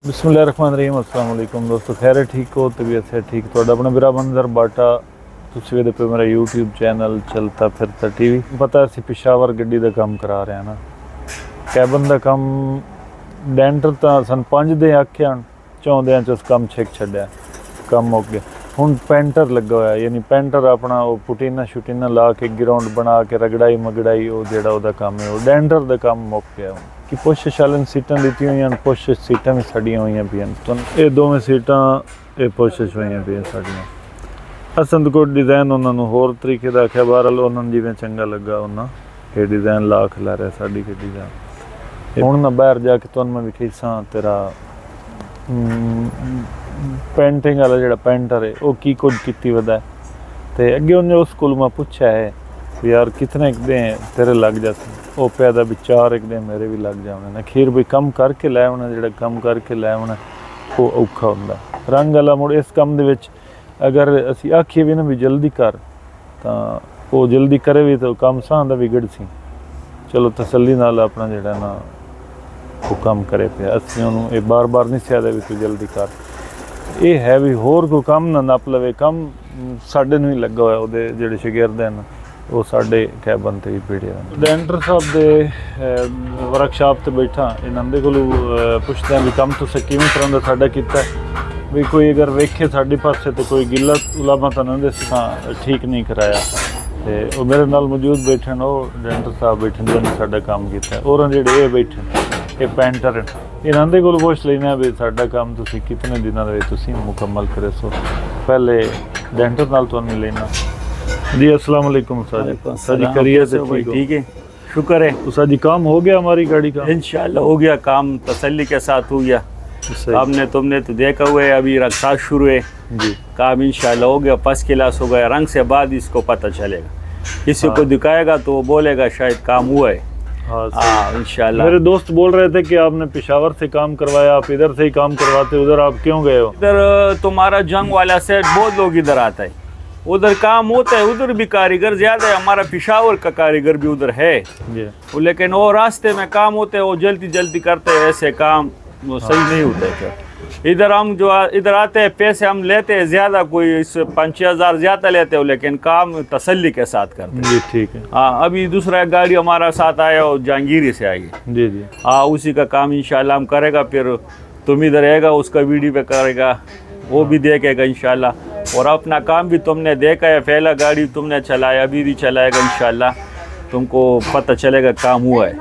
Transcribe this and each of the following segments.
बिस्मिल्लाहिर्रहमानिर्रहीम। अस्सलाम वालेकुम दोस्तों, खैर ठीक हो, तबीयत है ठीक। तो अपना मेरा मंजर बाटा तुसी पे मेरा यूट्यूब चैनल चलता फिरता टीवी। पता है पिशावर गड्डी का काम करा रहे हैं ना, कैबन का काम डेंटर तो सन 5 दिन आख्या चाहते उस काम छिक छड्या, काम मुक गया। हुण पेंटर लगा हुआ, यानी पेंटर अपना वो पुटीना शुटीना ला के ग्राउंड बना के रगड़ाई मगड़ाई वो जेड़ा ओदा काम है, वो डेंटर का काम मुक गया। कि पुश शालन सीटां दी हुई, पुश सीटां भी सड़ियां हुई पियां, तो ये दोवें सीटां ये पुश हुई पियां साड़ियां। असन तो कोई डिज़ाइन उन्होंने होर तरीके का आख्या, बहरहाल उन्होंने जिवें चंगा लगा उन्होंने ये डिज़ाइन ला खिला रहा साड़ी के डिज़ाइन। हुण ना बाहर जाके तुहानूं मैं विखाईसां तेरा पेंटिंग वाला जो पेंटर है वो की कुछ की वदा है। तो अगे उन्हें उस स्कूल में पूछा है भी यार कितने एक दिन तेरे लग जाते, वो पैदा भी 4 एक दिन मेरे भी लग जाने। अखीर भी कम करके लै आना, जो कम करके लै आना वो औखा होंदा। रंग वाला मुड़ इस कम दे विच अगर असी आखिए भी ना भी जल्दी कर, तो वो जल्दी करे भी तो काम सां दा विगड़ सी। चलो तसल्ली नाल अपना जो ना वो काम करे पे, असी उन्होंने ये बार बार नहीं सियादा भी तू जल्दी कर। ये है भी होर कोई कम ना नप लवे, कम साढ़े नहीं लगा हुआ वो जोड़े शगिर्द हैं वो साढ़े कैबन से ही पीड़े। डेंटर साहब के वर्कशॉप से बैठा इन्होंने को पुछते हैं भी कम तुसें किवें तरह का साडा कीता भी, कोई अगर वेखे साढ़े पासे तो कोई गिला उलामा तो नहीं दे ठीक नहीं कराया। तो मेरे नाल मौजूद बैठे वो डेंटर साहब बैठे जिन्हें साडा काम किया, और जेडे ये बैठे ये पेंटर इन्होंने को पुछ लेना भी साडा काम तुसीं कितने दिनों के तुसीं मुकम्मल करे सो। पहले डेंटर नाल तो नहीं लेना जी। अस्सलाम वालेकुम सर जी, करिए ठीक है, शुक्र है। तो सर जी काम हो गया हमारी गाड़ी का? इंशाल्लाह हो गया, काम तसल्ली के साथ हो गया। आपने तुमने तो देखा हुआ है, अभी रक्षा शुरू है जी। काम इंशाल्लाह हो गया, फर्स्ट क्लास हो गया। रंग से बाद इसको पता चलेगा, किसी को दिखाएगा तो वो बोलेगा शायद काम हुआ है। हाँ इंशाल्लाह। मेरे दोस्त बोल रहे थे कि आपने पेशावर से काम करवाया, आप इधर से ही काम करवाते, उधर आप क्यों गए हो? इधर तुम्हारा जंग वाला सेट बहुत लोग इधर आता है, उधर काम होता है, उधर भी कारीगर ज्यादा है। हमारा पेशावर का कारीगर भी उधर है, लेकिन वो रास्ते में काम होते हैं, वो जल्दी जल्दी करते हैं, ऐसे काम वो सही नहीं होता है। इधर हम जो इधर आते हैं पैसे हम लेते हैं ज्यादा, कोई 5-6 हज़ार ज्यादा लेते हो, लेकिन काम तसल्ली के साथ करते हैं जी। ठीक है। हाँ, अभी दूसरा गाड़ी हमारा साथ आया और जहांगीरी से आई जी जी। हाँ, उसी का काम इंशाल्लाह हम करेगा। फिर तुम इधर रहेगा, उसका वीडियो पे करेगा, वो भी देखेगा इंशाल्लाह। और अपना काम भी तुमने देखा है, पहला गाड़ी तुमने चलाया, अभी भी चलाएगा इंशाल्लाह, तुमको पता चलेगा काम हुआ है।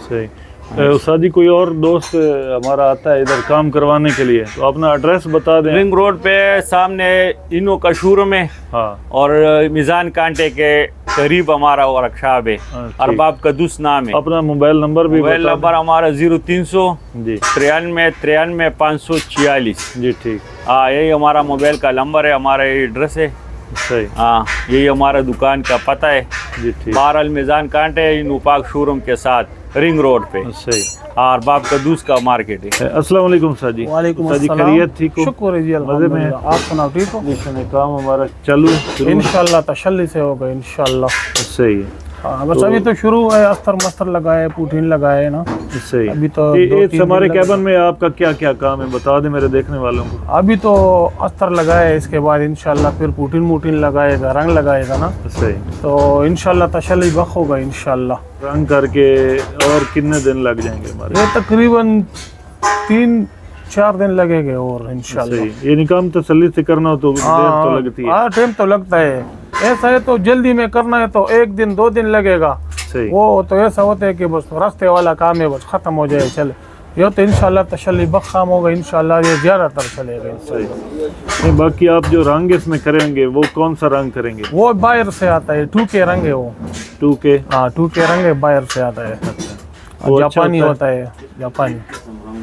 सही। उस्ताद जी कोई और दोस्त हमारा आता है इधर काम करवाने के लिए, तो अपना एड्रेस बता दें। रिंग रोड पे सामने इनो का शोरूम है, हाँ, और मिजान कांटे के करीब हमारा वर्कशॉप है, अरबाब कदूस नाम है। अपना मोबाइल नंबर भी? मोबाइल नंबर हमारा 0300 जी 93 546 जी। ठीक। हाँ, यही हमारा मोबाइल का नंबर है, हमारा एड्रेस है। सही। हाँ, यही हमारा दुकान का पता है जी। ठीक। बहरहाल मिजान कांटे इनोपाक शोरूम के साथ रिंग रोड पे। सही। और बाप कदूस का मार्केट है। अस्सलाम वालेकुम सर जी। वालेकुम सर जी, अस्सलाम। खैरियत? ठीक हो? शुक्र है जी, मजे में? आप सुनाओ ठीक हो? काम हमारा चालू है इंशाल्लाह तसल्ली से होगा इंशाल्लाह। सही है। हाँ, बस अभी तो शुरू है, अस्तर मस्तर लगाए, पुटीन लगाए ना। सही। अभी तो हमारे कैबिन में आपका क्या क्या काम है बता दे मेरे देखने वालों को। अभी तो अस्तर लगाए, इसके बाद इंशाल्लाह फिर पुटीन मुटीन लगाएगा, रंग लगाएगा ना। सही। तो इंशाल्लाह तसल्ली बख होगा इंशाल्लाह। रंग करके और कितने दिन लग जाएंगे हमारे? ये तकरीबन 3-4 दिन लगेंगे और इंशाल्लाह। सही। ये काम तसल्ली से करना हो तो देर तो लगती है। हाँ, टाइम तो लगता है। ऐसा है तो जल्दी में करना है तो 1 दिन 2 दिन लगेगा। सही। वो तो ऐसा होता है कि बस रास्ते वाला काम है, बस खत्म हो जाए चले। ये तो इंशाल्लाह तसल्ली बख्श काम होगा इंशाल्लाह, ये ज़्यादातर चलेगा। सही। नहीं, बाकी आप जो रंग इसमें करेंगे वो कौन सा रंग करेंगे? वो बाहर से आता है, 2K रंग है वो। 2K? हाँ, 2K रंग है, बाहर से आता है। वो जापानी अच्छा होता है, जापानी।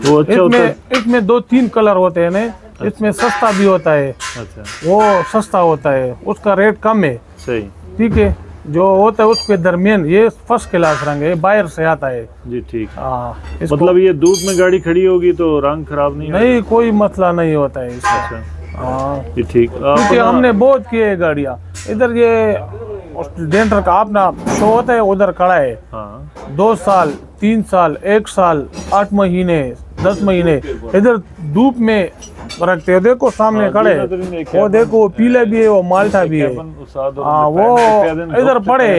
वो अच्छा होता है? इसमें 2-3 कलर होते हैं ना। इसमें सस्ता भी होता है। अच्छा। वो सस्ता होता है, उसका रेट कम है। सही। ठीक है। जो होता है उसके दरमियान ये फर्स्ट क्लास रंग है, बाहर से आता है जी। ठीक। हाँ, मतलब ये धूप में गाड़ी खड़ी होगी तो रंग खराब नहीं कोई मसला नहीं होता है इसका। अच्छा। हाँ, जी। ठीक। क्योंकि हमने बहुत किए गाड़ियाँ इधर। ये डेंटर का अपना शो होता है, उधर खड़ा है। हाँ। 2 साल 3 साल 1 साल 8 महीने 10 महीने इधर धूप में रखते हो। देखो सामने खड़े, वो देखो वो पीले भी है, वो माल्टा भी है। हाँ वो इधर पड़े,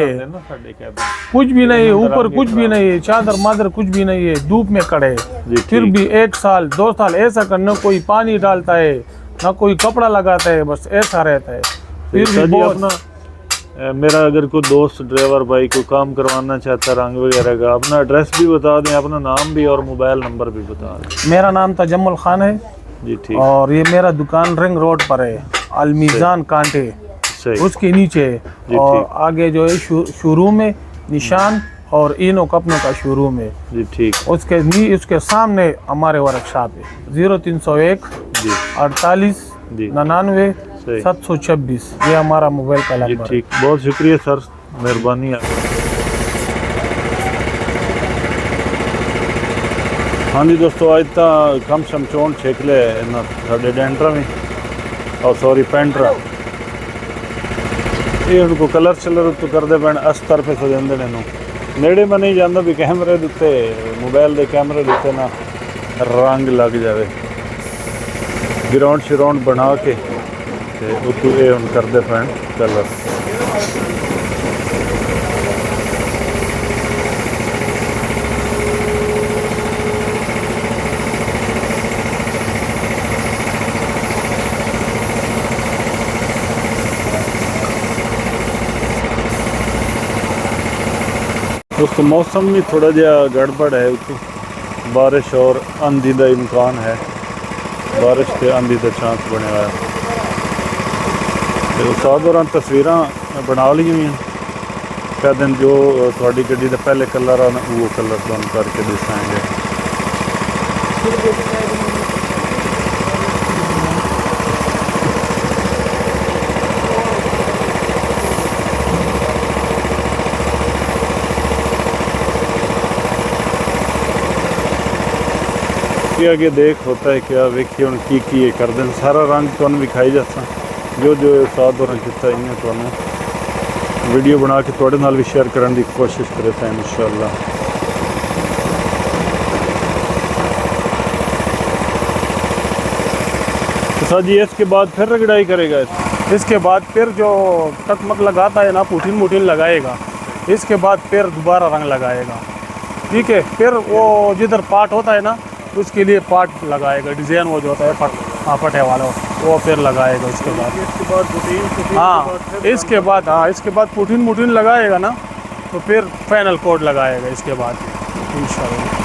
कुछ भी नहीं है, ऊपर कुछ भी नहीं है, चादर मादर कुछ भी नहीं है, धूप में खड़े। फिर भी 1 साल 2 साल ऐसा करना, कोई पानी डालता है ना कोई कपड़ा लगाता है, बस ऐसा रहता है। फिर भी बहुत मेरा अगर कोई दोस्त ड्राइवर भाई को काम करवाना चाहता है रंग वगैरह का, अपना एड्रेस भी बता दें, अपना नाम भी और मोबाइल नंबर भी बता दें। मेरा नाम तजम्मुल खान है जी ठीक। और ये मेरा दुकान रिंग रोड पर है, अलमीजान कांटे सही उसके नीचे है। और आगे जो है शोरूम है निशान और इनो कपनों का शोरूम है जी ठीक। उसके सामने हमारे वर्कशॉप है। 0301 जी 48 जी 99 सही 726 ये हमारा मोबाइल का जी नंबर है। ठीक। बहुत शुक्रिया सर, मेहरबानी है। हाँ जी दोस्तों, आज तो कम शम चोन छेक ले साढ़े डेंटरा में और सॉरी पेंटरा ये उनको कलर शलर तो करते पैन अस्तर पे सजाते ने नेड़े में नहीं जाता भी कैमरे दिते मोबाइल के कैमरे दिते ना रंग लग जाए। ग्राउंड श्राउंड बना के उतू ये हम करते पैन कलर। उस मौसम में थोड़ा जहा गड़बड़ है, उतू बारिश और आंधी का इम्कान है, बारिश से आंधी का चांस बने हुआ है। तो साथ दौरान तस्वीर बना ली हुई हैं, क्या दिन जो थोड़ी गड्डी का पहले कलर आना वो कलर तो हम करके दिखाएंगे। आगे देख होता है क्या वेखिए हम की कर दें सारा रंग तो विखाई जाता जो जो साथ दौरान किया इन्हें तो वीडियो बना के थोड़े नाल भी शेयर करने की कोशिश करे थे इंशाअल्लाह। तो सर जी इसके बाद फिर रगड़ाई करेगा इसके बाद फिर जो टकमक लगाता है ना पुठिन मुठिन लगाएगा, इसके बाद फिर दोबारा रंग लगाएगा। ठीक है, फिर वो जिधर पार्ट होता है ना उसके लिए पार्ट लगाएगा, डिज़ाइन वो जो होता है पटे वाला वो फिर लगाएगा। उसके बाद इसके बाद पुठिन मुठिन लगाएगा ना तो फिर फाइनल कोड लगाएगा इसके बाद इंशाल्लाह।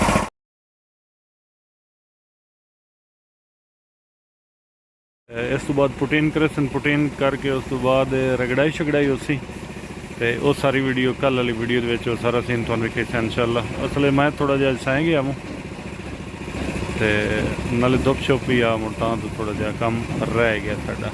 इस तो बाद पुटीन पुटीन करके उस तो बाद रगड़ाई शगड़ाई उसी ते वो सारी वीडियो कल वाली वीडियो सारा सीन तुहानू विखेसा इंशाल्लाह। असले मैं थोड़ा जहा सह गया मूँ ते नाले धुप शुप भी आ मुड़ तो थोड़ा जहा कम रह गया साडा।